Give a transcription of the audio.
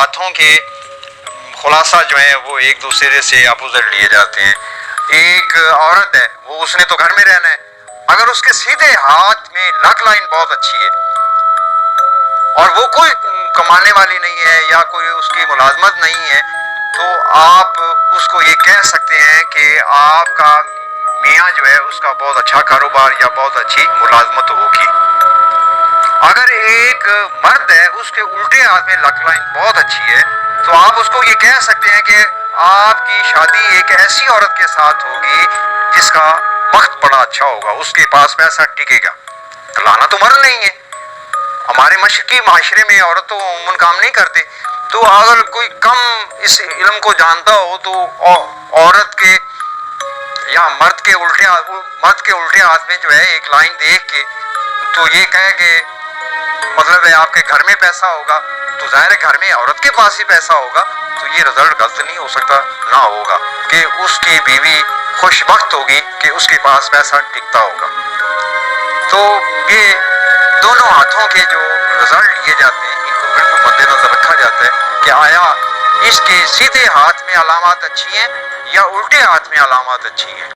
ہاتھوں کے خلاصہ جو ہے وہ ایک دوسرے سے اپوزٹ لیے جاتے ہیں. ایک عورت ہے, وہ اس نے تو گھر میں رہنا ہے, اگر اس کے سیدھے ہاتھ میں لک لائن بہت اچھی ہے اور وہ کوئی کمانے والی نہیں ہے یا کوئی اس کی ملازمت نہیں ہے, تو آپ اس کو یہ کہہ سکتے ہیں کہ آپ کا میاں جو ہے اس کا بہت اچھا کاروبار یا بہت اچھی ملازمت ہوگی. اگر ایک مرد ہے, اس کے الٹے ہاتھ میں لک لائن بہت اچھی ہے, تو آپ اس کو یہ کہہ سکتے ہیں کہ آپ کی شادی ایک ایسی عورت کے ساتھ ہوگی جس کا وقت بڑا اچھا ہوگا, اس کے پاس پیسہ ٹکے گا. لانا تو مرد نہیں ہے. ہمارے مشرقی معاشرے میں عورتوں عموماً کام نہیں کرتے, تو اگر کوئی کم اس علم کو جانتا ہو تو عورت کے یا مرد کے الٹے ہاتھ میں جو ہے ایک لائن دیکھ کے تو یہ کہے کہ مطلب ہے آپ کے گھر میں پیسہ ہوگا, تو ظاہر ہے گھر میں عورت کے پاس ہی پیسہ ہوگا, تو یہ رزلٹ غلط نہیں ہو سکتا, نہ ہوگا کہ اس کی بیوی خوش بخت ہوگی کہ اس کے پاس پیسہ ٹکتا ہوگا. تو یہ دونوں ہاتھوں کے جو رزلٹ لیے جاتے ہیں, ان کو بالکل مد نظر رکھا جاتا ہے کہ آیا اس کے سیدھے ہاتھ میں علامات اچھی ہیں یا الٹے ہاتھ میں علامات اچھی ہیں.